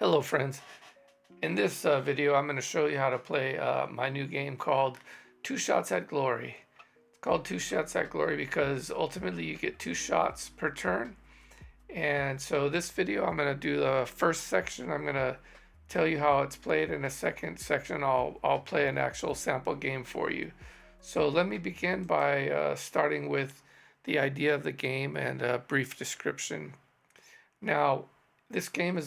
Hello friends. In this video I'm going to show you how to play my new game called Two Shots at Glory. It's called Two Shots at Glory because ultimately you get 2 shots per turn. And so this video I'm going to do the first section. I'm going to tell you how it's played. In a second section I'll play an actual sample game for you. So let me begin by starting with the idea of the game and a brief description. Now, this game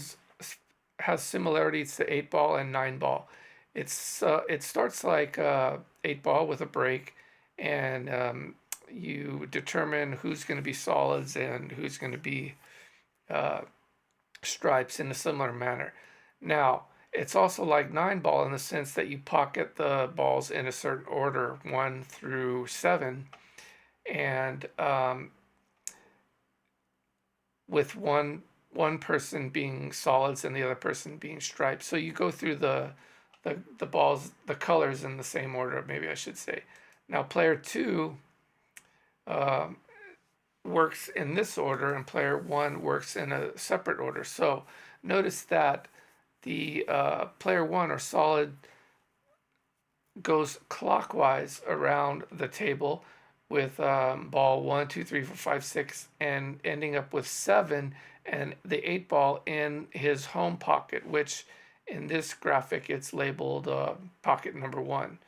has similarities to 8 ball and 9 ball. It starts like 8 ball with a break, and you determine who's going to be solids and who's going to be uh, stripes in a similar manner. Now, it's also like 9 ball in the sense that you pocket the balls in a certain order, 1 through 7, and with one person being solids and the other person being stripes. So you go through the balls, the colors in the same order, maybe I should say. Now player two uh, works in this order, and player one works in a separate order. So notice that the player one or solid goes clockwise around the table with ball 1, 2, 3, 4, 5, 6, and ending up with 7, and the 8 ball in his home pocket, which in this graphic it's labeled pocket number 1.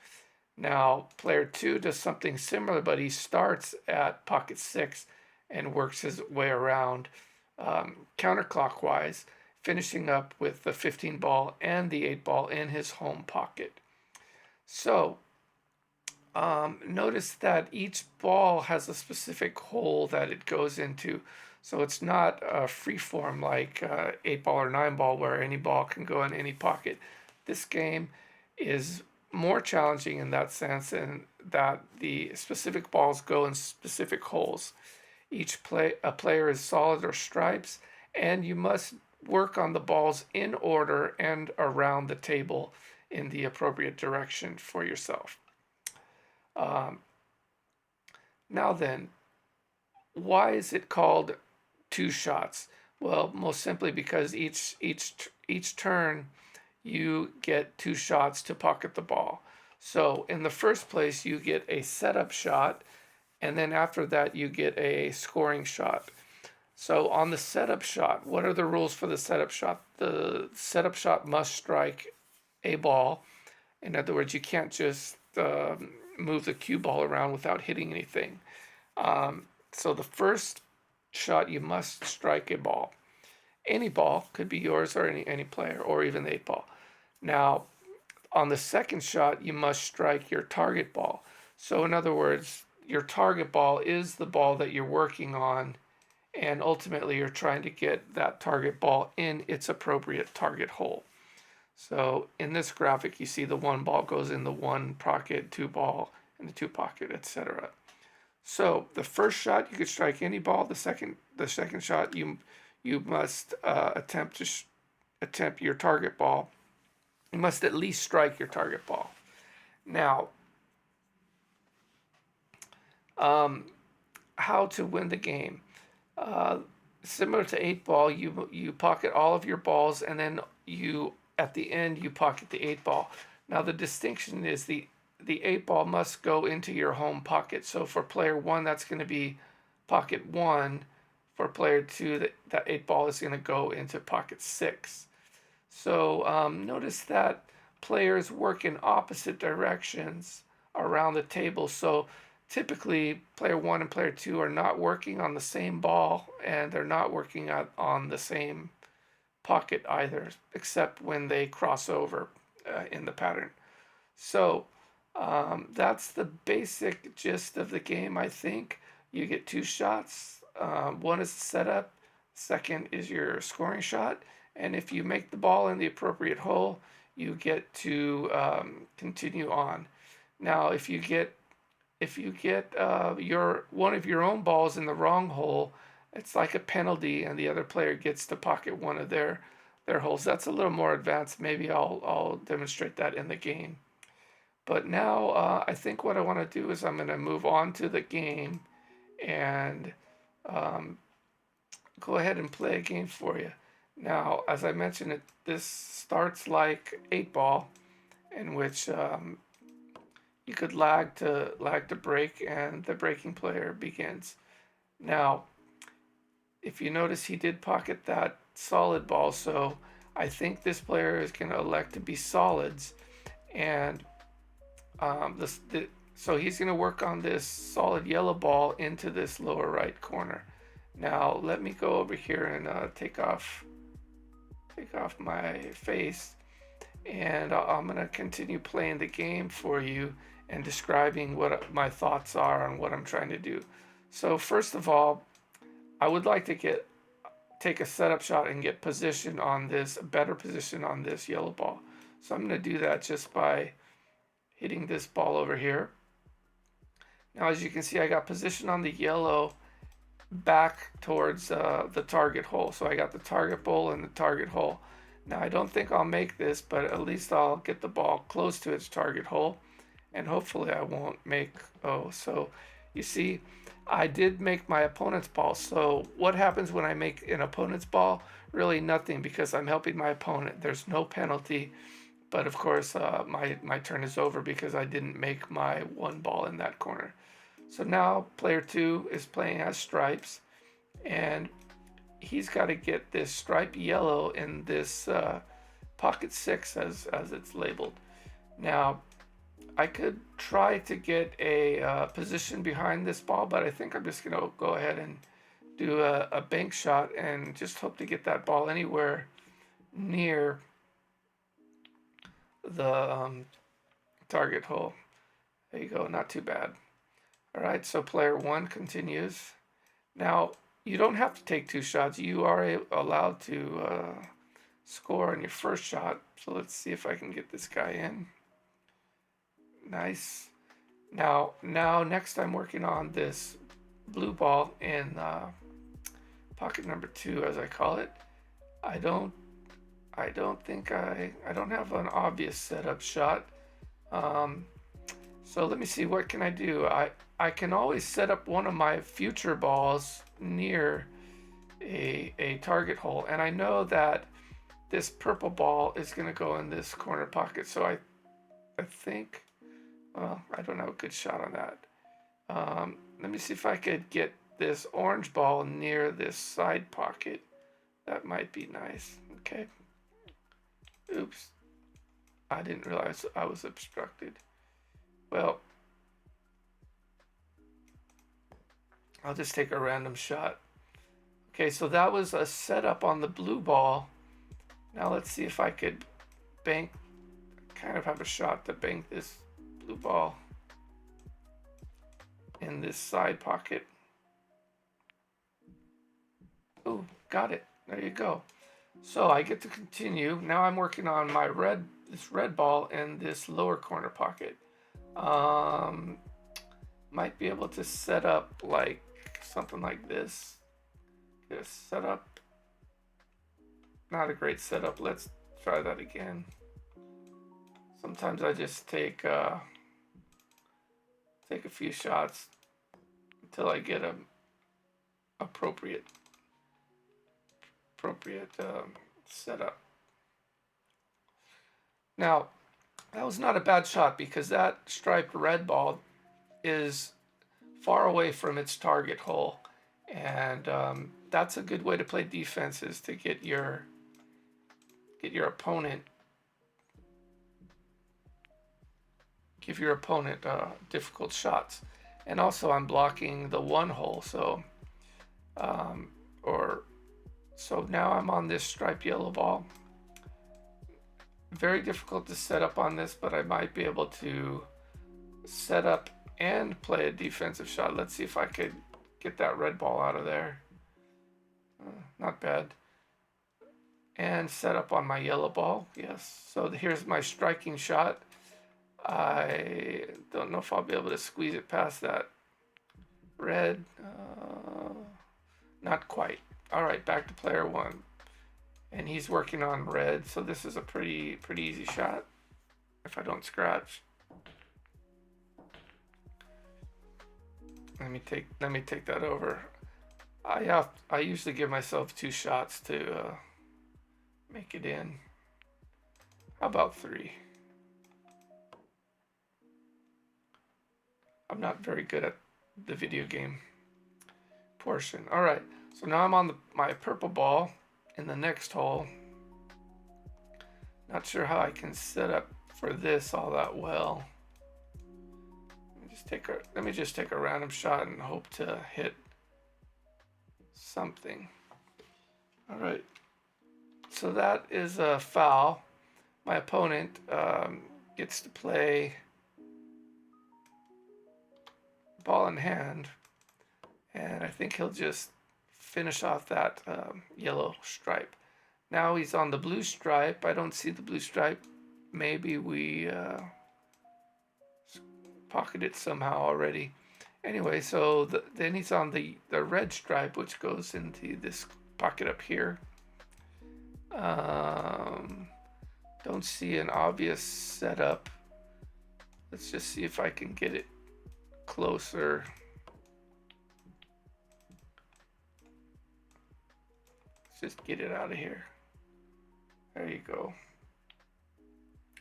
Now player 2 does something similar, but he starts at pocket 6 and works his way around counterclockwise, finishing up with the 15 ball and the 8 ball in his home pocket. So notice that each ball has a specific hole that it goes into. So it's not a free form like 8 ball or 9 ball where any ball can go in any pocket. This game is more challenging in that sense, in that the specific balls go in specific holes. A player is solid or stripes, and you must work on the balls in order and around the table in the appropriate direction for yourself. Um, Now then, why is it called 2 shots? Well, most simply because each turn you get 2 shots to pocket the ball. So in the first place you get a setup shot, and then after that you get a scoring shot. So on the setup shot, what are the rules for the setup shot? The setup shot must strike a ball. In other words, you can't just move the cue ball around without hitting anything. So the first shot, you must strike a ball. Any ball, could be yours or any player, or even the 8 ball. Now, on the second shot, you must strike your target ball. So in other words, your target ball is the ball that you're working on, and ultimately you're trying to get that target ball in its appropriate target hole. So in this graphic, you see the 1 ball goes in the 1 pocket, 2 ball in the 2 pocket, etc. So the first shot, you could strike any ball. The second shot, you must attempt your target ball. You must at least strike your target ball. Now, how to win the game? Similar to 8 ball, you pocket all of your balls, and then at the end you pocket the 8 ball. Now the distinction is the 8 ball must go into your home pocket. So for player 1, that's going to be pocket 1. For player 2, that 8 ball is going to go into pocket 6. So notice that players work in opposite directions around the table. So typically player 1 and player 2 are not working on the same ball, and they're not working on the same pocket either, except when they cross over in the pattern. So that's the basic gist of the game, I think. You get 2 shots. One is the setup, second is your scoring shot, and if you make the ball in the appropriate hole, you get to continue on. Now, if you get your one of your own balls in the wrong hole, it's like a penalty, and the other player gets to pocket one of their holes. That's a little more advanced. Maybe I'll demonstrate that in the game. But now I think what I want to do is I'm going to move on to the game and go ahead and play a game for you. Now, as I mentioned, this starts like 8 ball, in which you could lag to break, and the breaking player begins. Now, if you notice, he did pocket that solid ball, so I think this player is going to elect to be solids, and so he's going to work on this solid yellow ball into this lower right corner. Now, let me go over here and take off my face, and I'm going to continue playing the game for you and describing what my thoughts are on what I'm trying to do. So first of all, I would like to take a setup shot and get position on this, a better position on this yellow ball. So I'm going to do that just by hitting this ball over here. Now, as you can see, I got position on the yellow back towards the target hole. So I got the target bowl and the target hole. Now, I don't think I'll make this, but at least I'll get the ball close to its target hole, and hopefully I won't make, oh, so you see, I did make my opponent's ball. So what happens when I make an opponent's ball? Really nothing, because I'm helping my opponent. There's no penalty, but of course my turn is over because I didn't make my one ball in that corner. So now player 2 is playing as stripes, and he's got to get this stripe yellow in this pocket 6 as it's labeled. Now, I could try to get a position behind this ball, but I think I'm just going to go ahead and do a bank shot and just hope to get that ball anywhere near the target hole. There you go, not too bad. All right, so player 1 continues. Now, you don't have to take 2 shots. You are allowed to score on your first shot. So let's see if I can get this guy in. Nice. Now, next I'm working on this blue ball in pocket number 2, as I call it. I don't think I don't have an obvious setup shot. So let me see, what can I do? I can always set up one of my future balls near a target hole, and I know that this purple ball is going to go in this corner pocket. So I think, well, I don't have a good shot on that. Let me see if I could get this orange ball near this side pocket. That might be nice. Okay. Oops. I didn't realize I was obstructed. Well, I'll just take a random shot. Okay, so that was a setup on the blue ball. Now let's see if I could bank, kind of have a shot to bank this blue ball in this side pocket. Oh, got it. There you go. So I get to continue. Now I'm working on my this red ball in this lower corner pocket. Might be able to set up like something like this. Get a setup. Not a great setup. Let's try that again. Sometimes I just take a few shots until I get a appropriate setup. Now, that was not a bad shot because that striped red ball is far away from its target hole, and that's a good way to play defense, is to get your opponent, give your opponent difficult shots. And also I'm blocking the one hole, so so now I'm on this striped yellow ball. Very difficult to set up on this, but I might be able to set up and play a defensive shot. Let's see if I could get that red ball out of there. Not bad. And set up on my yellow ball. Yes. So here's my striking shot. I don't know if I'll be able to squeeze it past that red. Not quite. All right, back to player 1. And he's working on red, so this is a pretty easy shot if I don't scratch. Let me take that over. I usually give myself 2 shots to make it in. How about 3? I'm not very good at the video game portion. All right, so now I'm on my purple ball in the next hole. Not sure how I can set up for this all that well. Let me just take a random shot and hope to hit something. All right, so that is a foul. My opponent gets to play ball in hand, and I think he'll just finish off that yellow stripe. Now he's on the blue stripe. I don't see the blue stripe. Maybe we pocket it somehow already. Anyway, so then he's on the red stripe, which goes into this pocket up here. Don't see an obvious setup. Let's just see if I can get it closer. Let's just get it out of here. There you go.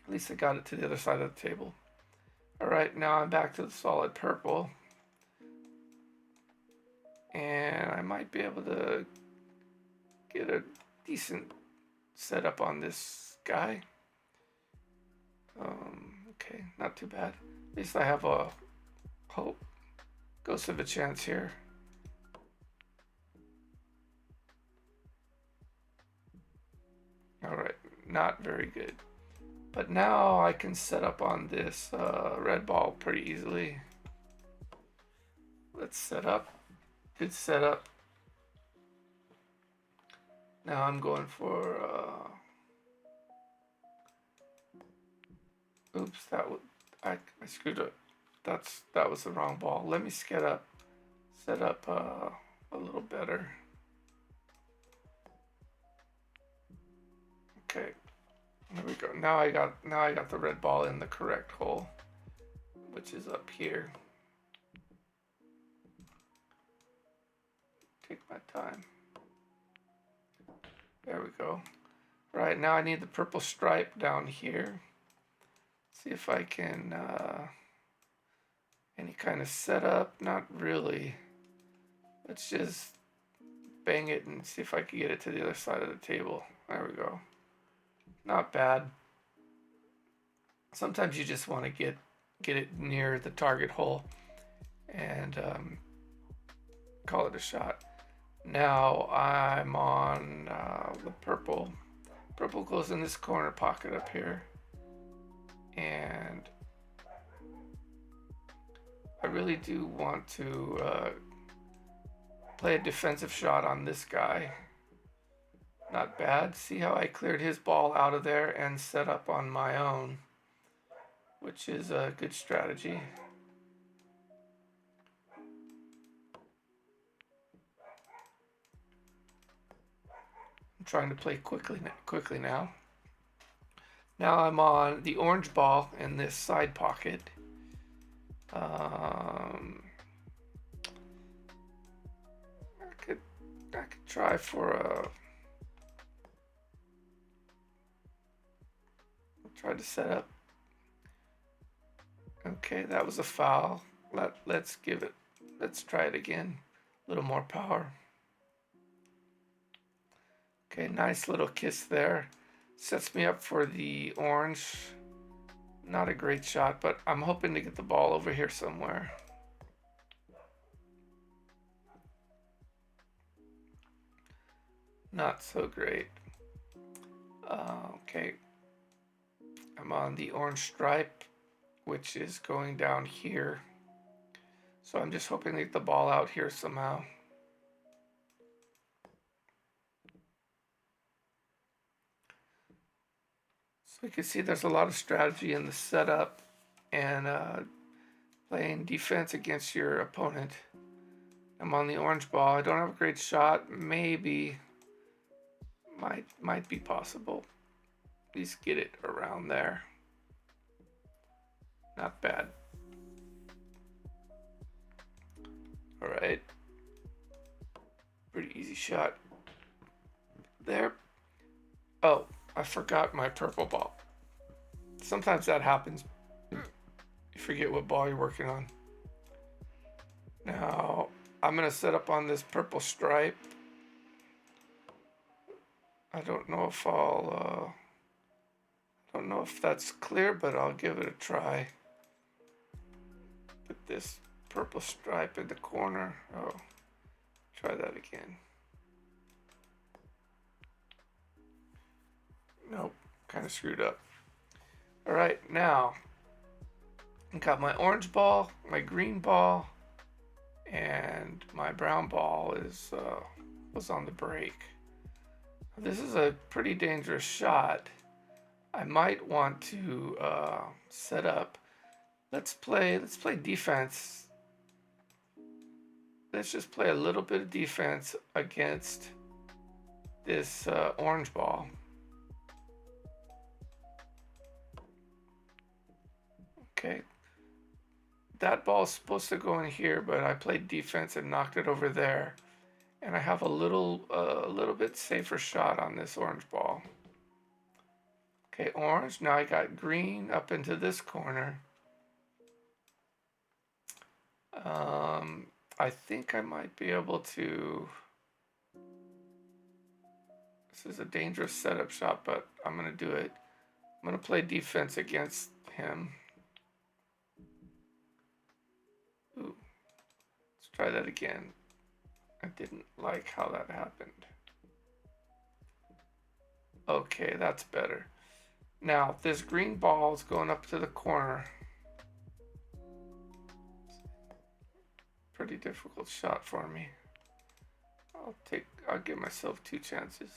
At least I got it to the other side of the table. All right, now I'm back to the solid purple. And I might be able to get a decent setup on this guy. Okay, not too bad. At least I have a hope, ghost of a chance here. All right, not very good. But now I can set up on this red ball pretty easily. Let's set up. Good setup. Now I'm going for. Oops, I screwed up. That was the wrong ball. Let me set up a little better. Okay. There we go. Now I got the red ball in the correct hole, which is up here. Take my time. There we go. Right, now I need the purple stripe down here. See if I can any kind of setup. Not really. Let's just bang it and see if I can get it to the other side of the table. There we go. Not bad. Sometimes you just want to get it near the target hole and call it a shot. Now I'm on the purple. Purple goes in this corner pocket up here. And I really do want to play a defensive shot on this guy. Not bad. See how I cleared his ball out of there and set up on my own, which is a good strategy. I'm trying to play quickly now. Now I'm on the orange ball in this side pocket. I could try for a. Try to set up. Okay, that was a foul. Let's try it again. A little more power. Okay, nice little kiss there. Sets me up for the orange. Not a great shot, but I'm hoping to get the ball over here somewhere. Not so great. Okay. I'm on the orange stripe, which is going down here. So I'm just hoping to get the ball out here somehow. So you can see there's a lot of strategy in the setup and playing defense against your opponent. I'm on the orange ball. I don't have a great shot. Maybe might be possible. At least get it around there. Not bad. All right. Pretty easy shot there. Oh, I forgot my purple ball. Sometimes that happens. You forget what ball you're working on. Now, I'm going to set up on this purple stripe. I don't know if I don't know if that's clear, but I'll give it a try. Put this purple stripe in the corner. Oh, try that again. Nope, kind of screwed up. All right, now I got my orange ball, my green ball, and my brown ball was on the break. This is a pretty dangerous shot. I might want to set up. Let's play defense. Let's just play a little bit of defense against this orange ball. Okay, that ball's supposed to go in here, but I played defense and knocked it over there. And I have a little bit safer shot on this orange ball. Okay, orange. Now I got green up into this corner. I think I might be able to. This is a dangerous setup shot, but I'm going to do it. I'm going to play defense against him. Ooh. Let's try that again. I didn't like how that happened. Okay, that's better. Now, this green ball is going up to the corner. Pretty difficult shot for me. I'll give myself 2 chances.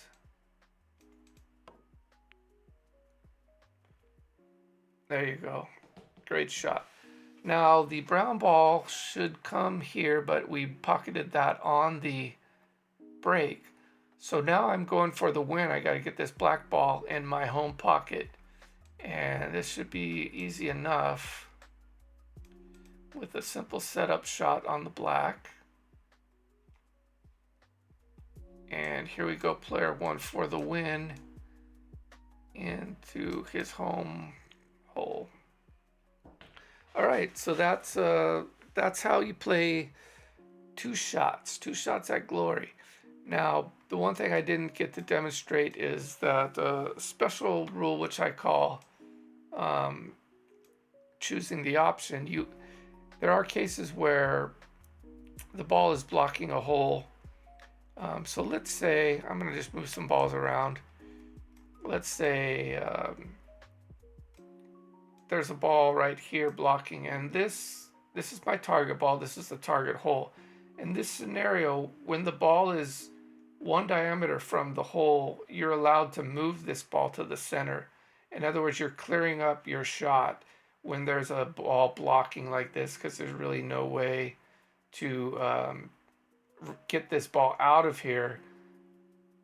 There you go. Great shot. Now the brown ball should come here, but we pocketed that on the break. So now I'm going for the win. I got to get this black ball in my home pocket. And this should be easy enough with a simple setup shot on the black. And here we go, player 1 for the win into his home hole. All right, so that's how you play 2 shots at glory. Now, the one thing I didn't get to demonstrate is that special rule, which I call choosing the option. There are cases where the ball is blocking a hole. So let's say, I'm going to just move some balls around. Let's say there's a ball right here blocking, and this is my target ball. This is the target hole. In this scenario, when the ball is 1 diameter from the hole, you're allowed to move this ball to the center. In other words, you're clearing up your shot when there's a ball blocking like this, because there's really no way to get this ball out of here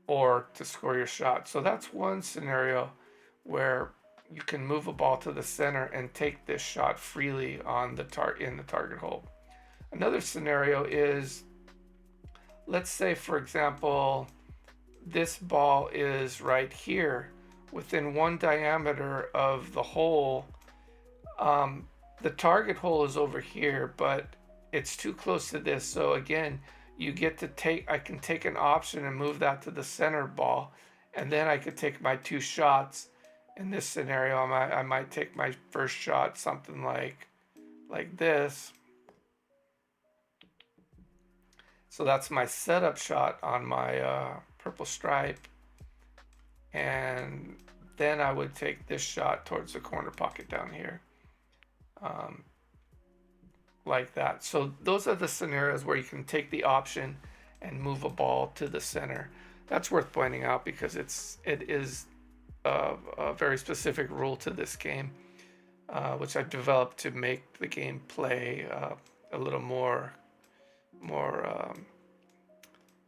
or to score your shot. So that's one scenario where you can move a ball to the center and take this shot freely on the in the target hole. Another scenario is, let's say, for example, this ball is right here within 1 diameter of the hole. The target hole is over here, but it's too close to this. So again, you get to I can take an option and move that to the center ball, and then I could take my 2 shots. In this scenario, I might take my first shot something like this. So that's my setup shot on my purple stripe. And then I would take this shot towards the corner pocket down here. Like that. So those are the scenarios where you can take the option and move a ball to the center. That's worth pointing out because it is a very specific rule to this game, which I've developed to make the game play a little more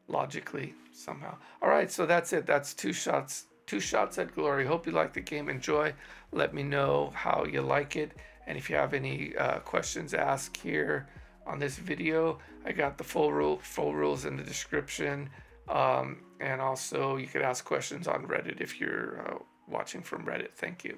logically somehow. All right, so that's it. That's 2 shots at glory. Hope you like the game. Enjoy. Let me know how you like it, and if you have any questions, ask here on this video. I got the full rules in the description. And also, you could ask questions on Reddit if you're watching from Reddit. Thank you.